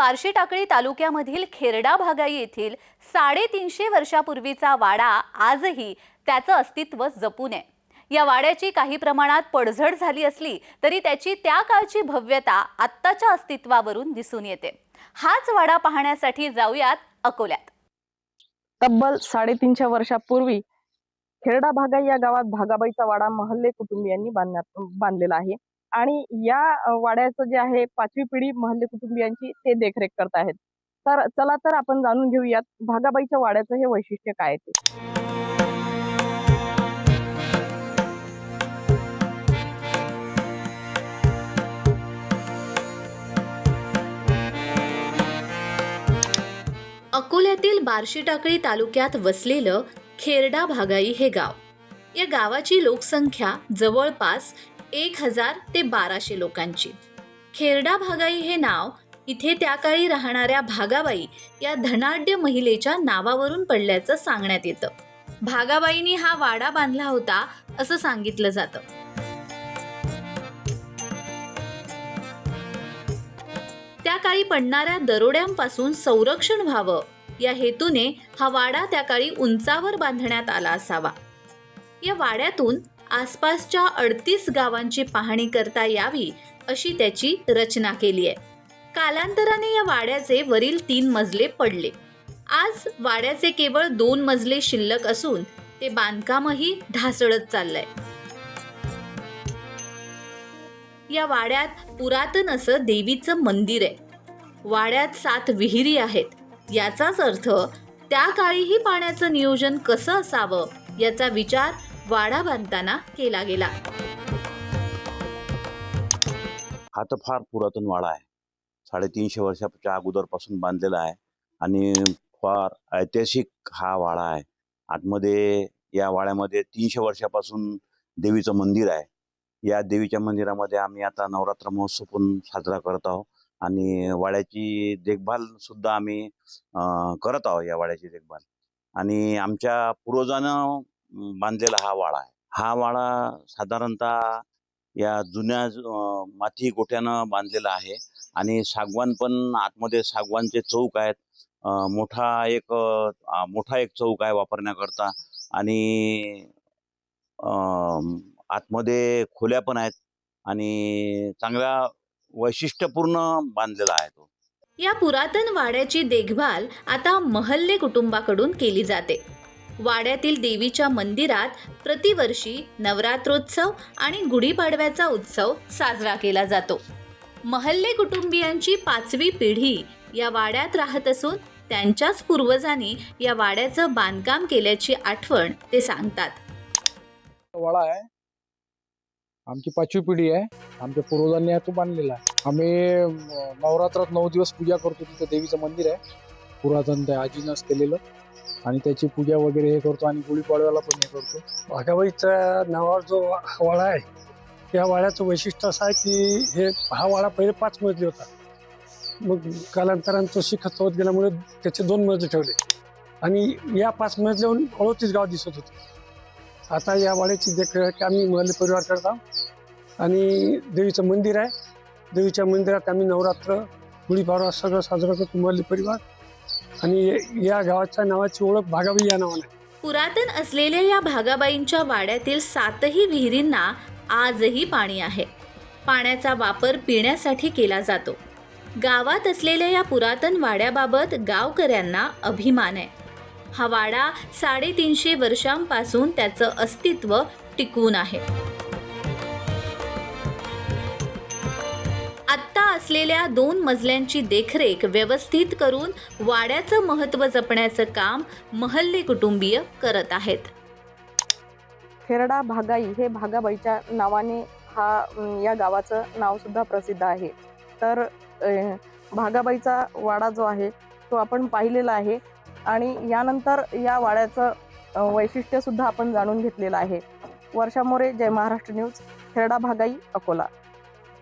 बार्शी टाकळी तालुक्यामधील खेरडा भागाई येथील 350 वर्षापूर्वीचा वाडा आजही त्याचं अस्तित्व जपून आहे। या वाड्याची काही प्रमाणात पडझड झाली असली तरी त्याची त्या काळची भव्यता आत्ताच्या अस्तित्वावरून दिसून येते। हाच वाडा पाहण्यासाठी जाऊयात अकोल्यात। तब्बल 350 वर्षापूर्वी खेरडा भागाई या गावात भागाबाईचा वाडा महल्ले कुटुंबियांनी बांधलेला आहे आणि या वाड्याचं जे आहे 5वी पिढी महल्ले कुटुंबियांची ते देखरेख करत आहेत। तर चला तर आपण जाणून घेऊयात भागाबाईच्या वाड्याचं हे वैशिष्ट्य काय ते। अकोल्यातील बार्शी टाकळी तालुक्यात वसलेलं खेरडा भागाई हे गाव। या गावाची लोकसंख्या जवळपास 1000 ते 1200 लोकांची। खेरडा भागाई हे नाव इथे त्या काळी राहणाऱ्या भागाबाई या धनाढ्य महिलेच्या नावावरून पडल्याचं सांगण्यात येतं। भागाबाईंनी हा वाडा बांधला होता असं सांगितलं जातं। त्या काळी पडणाऱ्या दरोड्यांपासून संरक्षण व्हावं या हेतूने हा वाडा त्या काळी उंचावर बांधण्यात आला असावा। या वाड्यातून आसपासच्या 38 गावांची पाहणी करता यावी अशी त्याची रचना केली आहे। कालांतराने या वाड्याचे वरील 3 मजले पडले। आज वाड्याचे केवळ 2 मजले शिल्लक असून ते बांधकामही ढासळत चाललंय। या वाड्यात पुरातन असं देवीचं मंदिर आहे। वाड्यात 7 विहिरी आहेत। याचाच अर्थ त्या काळीही पाण्याचं नियोजन कसं असावं याचा विचार वाडा बांधताना केला गेला। हा तर फार पुरातन वाडा आहे। 350 वर्षाच्या अगोदरपासून बांधलेला आहे आणि फार ऐतिहासिक हा वाडा आहे। आतमध्ये या वाड्यामध्ये 300 वर्षापासून देवीचं मंदिर आहे। या देवीच्या मंदिरामध्ये आम्ही आता नवरात्र महोत्सव पण साजरा करत आहोत आणि वाड्याची देखभाल सुद्धा आम्ही करत आहोत। या वाड्याची देखभाल आणि आमच्या पूर्वजांना बांधलेला हा वाडा आहे। हा वाडा साधारणतः या जुन्या माती गोट्यानं बांधलेला आहे आणि सागवान पण आतमध्ये सागवानचे चौक आहेत। मोठा एक चौक आहे वापरण्याकरता आणि आतमध्ये खोल्या पण आहेत आणि चांगला वैशिष्ट्यपूर्ण बांधलेला आहे तो। या पुरातन वाड्याची देखभाल आता महल्ले कुटुंबाकडून केली जाते। वाड्यातील देवीच्या मंदिरात प्रतिवर्षी नवरात्रोत्सव आणि गुढीपाडव्याचा उत्सव साजरा केला जातो। महल्ले कुटुंबियांची 5वी पिढी या वाड्यात राहत असून त्यांच्याच पूर्वजांनी या वाड्याचं बांधकाम केल्याची आठवण ते सांगतात। वाडा आहे, आमची 5वी पिढी आहे। आमच्या पूर्वजांनी तो बांधलेला आहे। आम्ही नवरात्रात 9 दिवस पूजा करतो। तिथे देवीचं मंदिर आहे पुरातन, त्या आजीनंच केलेलं आणि त्याची पूजा वगैरे हे करतो आणि गुढीपाडव्याला पण हे करतो। भागाबाईच्या नावावर जो वाडा आहे त्या वाड्याचं वैशिष्ट्य असं आहे की हा वाडा पहिले 5 मजली होता। मग कालांतराने तो शिखत होत गेल्यामुळे त्याचे 2 मजले ठेवले आणि या 5 मजल्याहून 38 गाव दिसत होते। आता या वाड्याची देखरेख आम्ही महल्ले परिवार करत आहोत आणि देवीचं मंदिर आहे। देवीच्या मंदिरात आम्ही नवरात्र गुढीपाडवा सगळं साजरा करतो महल्ले परिवार आणि या गावाच्या नावाची ओळख भागाबाई या नावाने। पुरातन असलेल्या या भागाबाईंच्या वाड्यातील 7ही विहिरींना आजही पाणी आहे। पाण्याचा वापर पिण्यासाठी केला जातो। गावात असलेल्या या पुरातन वाड्याबाबत गावकऱ्यांना अभिमान आहे। हा वाडा 350 वर्षांपासून त्याचं अस्तित्व टिकून आहे। आत्ता असलेल्या 2 मजल्यांची देखरेख व्यवस्थित करून वाड्याचं महत्त्व जपण्याचं काम महल्ले कुटुंबीय करत आहेत। खेरडा भागाई हे भागाबाईच्या नावाने या गावाचं नाव सुद्धा प्रसिद्ध आहे। तर भागाबाईचा वाडा जो आहे तो आपण पाहिलेला आहे आणि यानंतर या वाड्याचं वैशिष्ट्य सुद्धा आपण जाणून घेतलेलं आहे। वर्षा मोरे, जय महाराष्ट्र न्यूज, खेरडा भागाई, अकोला।